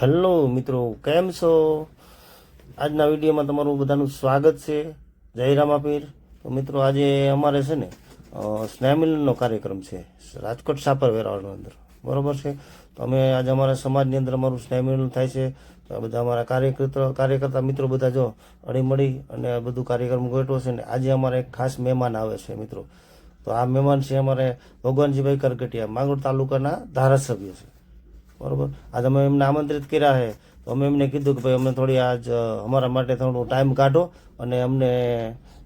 Hello મિત્રો, કેમ છો? આજના વિડીયોમાં તમારું બધાનું સ્વાગત છે. જય રામાપીર. તો મિત્રો, આજે અમારે છે ને સ્નેહ મિલનનો કાર્યક્રમ છે રાજકોટ સાપર વેરાવળની અંદર, બરોબર છે. તો અમે આજે અમારા સમાજની અંદર અમારું સ્નેહ મિલન થાય છે. તો બધા અમારા કાર્યકર્તા મિત્રો બધા જો અડીમળી અને બધું કાર્યક્રમ ગોઠવો છે ને આજે અમારે એક ખાસ મહેમાન આવે છે મિત્રો. તો આ મહેમાન છે અમારે ભગવાનજીભાઈ કરગટિયા, માંગરોળ તાલુકાના ધારાસભ્ય છે, બરોબર. આજે અમે એમને આમંત્રિત કર્યા છે. તો અમે એમને કીધું કે ભાઈ અમે થોડી આજ અમારા માટે થોડું ટાઈમ કાઢો અને અમને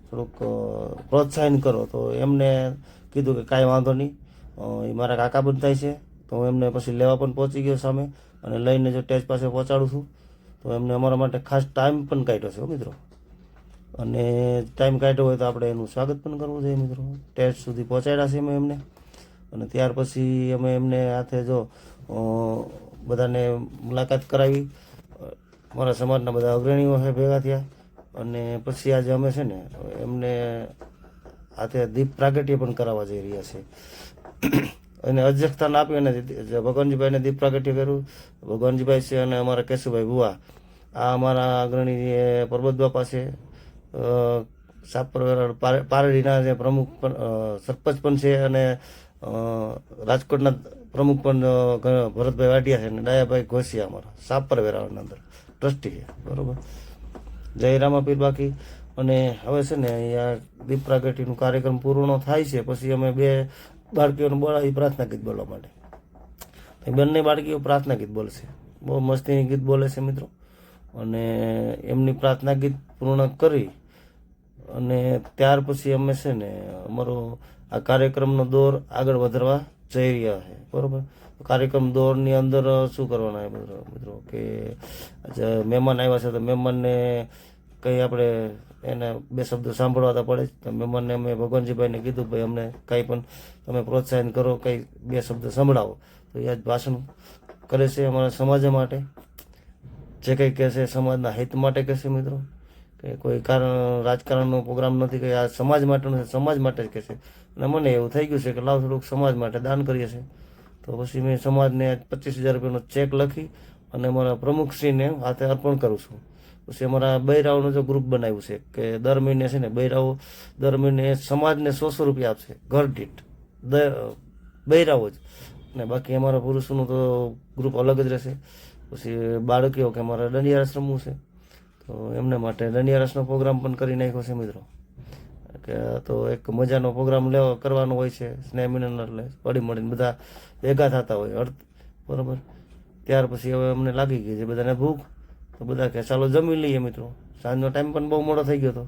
થોડુંક પ્રોત્સાહન કરો. તો એમને કીધું કે કાંઈ વાંધો નહીં, એ મારા કાકા બંધ થાય છે. તો હું એમને પછી લેવા પણ પહોંચી ગયો સામે અને લઈને જો સ્ટેજ પાસે પહોંચાડું છું. તો એમને અમારા માટે ખાસ ટાઈમ પણ કાઢ્યો છે મિત્રો. અને ટાઈમ કાઢ્યો હોય તો આપણે એનું સ્વાગત પણ કરવું જોઈએ મિત્રો. સ્ટેજ સુધી પહોંચાડ્યા છે અમે એમને. અને ત્યાર પછી અમે એમને હાથે જો બધાને મુલાકાત કરાવી. મારા સમાજના બધા અગ્રણીઓ છે ભેગા થયા. અને પછી આજે અમે છે ને એમને હાથે દીપ પ્રાગટ્ય પણ કરાવવા જઈ રહ્યા છે. એને અધ્યક્ષસ્થાન આપ્યું અને ભગવાનજીભાઈને દીપ પ્રાગટ્ય કર્યું. ભગવાનજીભાઈ છે અને અમારા કેશુભાઈ બુવા, આ અમારા અગ્રણી પરબત બાપા છે, સાપર પારડીના જે પ્રમુખ પણ સરપંચ પણ છે અને રાજકોટના પ્રમુખ પણ ભરતભાઈ વાટિયા છે અને ડાયાભાઈ ઘોસિયા અમારા સાપર વેરાવળની અંદર ટ્રસ્ટી છે, બરોબર. જય રામાપીર બાકી. અને હવે છે ને અહીંયા દીપ પ્રાગટ્યનું કાર્યક્રમ પૂર્ણ થાય છે પછી અમે બે બાળકીઓને બોલાવી પ્રાર્થના ગીત બોલવા માટે. બંને બાળકીઓ પ્રાર્થના ગીત બોલશે, બહુ મસ્તીની ગીત બોલે છે મિત્રો. અને એમની પ્રાર્થના ગીત પૂર્ણ કરી અને ત્યાર પછી અમે છે ને અમારો આ કાર્યક્રમનો દોર આગળ વધારવા જઈ રહ્યા છે, બરોબર. કાર્યક્રમ દોરની અંદર શું કરવાના મિત્રો કે મહેમાન આવ્યા છે તો મહેમાનને કંઈ આપણે એને બે શબ્દો સાંભળવા તો પડે જ. તો મહેમાનને અમે ભગવાનજીભાઈને કીધું ભાઈ અમને કાંઈ પણ તમે પ્રોત્સાહન કરો, કંઈ બે શબ્દ સંભળાવો. તો એ જ ભાષણ કરે છે અમારા સમાજ માટે, જે કંઈ કહેશે સમાજના હિત માટે કહેશે મિત્રો. કે કોઈ રાજકારણનો પ્રોગ્રામ નથી કે આ સમાજ માટેનો છે, સમાજ માટે જ કહેશે. અને મને એવું થઈ ગયું છે કે લાવ થોડુંક સમાજ માટે દાન કરીએ છીએ. તો પછી મેં સમાજને 25,000 રૂપિયાનો ચેક લખી અને અમારા પ્રમુખશ્રીને હાથે અર્પણ કરું છું. પછી અમારા બૈરાઓનું જો ગ્રુપ બનાવ્યું છે કે દર મહિને છે ને બૈરાઓ દર મહિને સમાજને 100 રૂપિયા આપશે ઘર દીઠ, બૈરાઓ જ. અને બાકી અમારા પુરુષોનું તો ગ્રુપ અલગ જ રહેશે. પછી બાળકીઓ કે અમારે દાંડિયા રસ રમવું છે તો એમને માટે દાંડિયા રસનો પ્રોગ્રામ પણ કરી નાખ્યો છે મિત્રો. કે તો એક મજાનો પ્રોગ્રામ કરવાનો હોય છે સ્નેહ મિલન, એટલે પડી મળીને બધા ભેગા થતા હોય બરોબર. ત્યાર પછી હવે અમને લાગી ગઈ છે બધાને ભૂખ, તો બધા કે ચાલો જમી લઈએ મિત્રો. સાંજનો ટાઈમ પણ બહુ મોડો થઈ ગયો હતો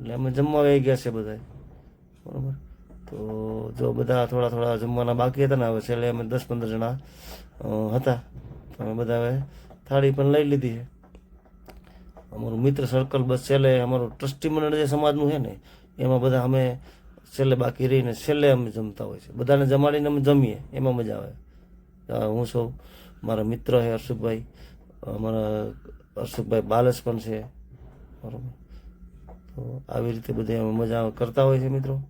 એટલે અમે જમવા આવી ગયા છે બધા, બરોબર. તો જો બધા થોડા જમવાના બાકી હતા ને હવે છેલ્લે અમે 10-15 જણા હતા. તો અમે બધા હવે થાળી પણ લઈ લીધી છે. અમારું મિત્ર સર્કલ બસ છેલ્લે અમારું ટ્રસ્ટી મંડળ જે સમાજનું છે ને એમાં બધા અમે છેલ્લે બાકી રહીને છેલ્લે અમે જમતા હોય છે. બધાને જમાડીને અમે જમીએ એમાં મજા આવે. હું સૌ મારા મિત્ર છે હર્ષુભાઈ, અમારા હર્ષુભાઈ બાલસ પણ છે, બરાબર. તો આવી રીતે બધી અમે મજા કરતા હોય છે મિત્રો.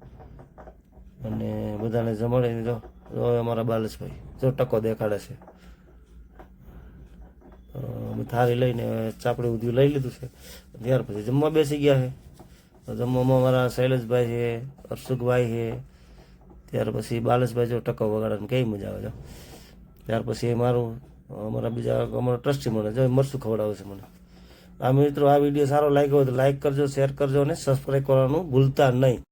અને બધાને જમાડીને જો અમારા બાલસભાઈ જો ટકો દેખાડે છે. અમે થાળી લઈને ચાપડી ઉધ્યું લઈ લીધું છે. ત્યાર પછી જમવા બેસી ગયા છે. તો જમવામાં અમારા શૈલેષભાઈ છે, હર્ષુભાઈ છે, ત્યાર પછી બાલસભાઈ જો ટકો વગાડે કેવી મજા આવે છે. ત્યાર પછી અમારા બીજા અમારા ટ્રસ્ટી મને જો મરચું ખવડાવે છે મને. આ મિત્રો, આ વિડીયો સારો લાગ્યો હોય તો લાઈક કરજો, શેર કરજો અને સબસ્ક્રાઈબ કરવાનું ભૂલતા નહીં.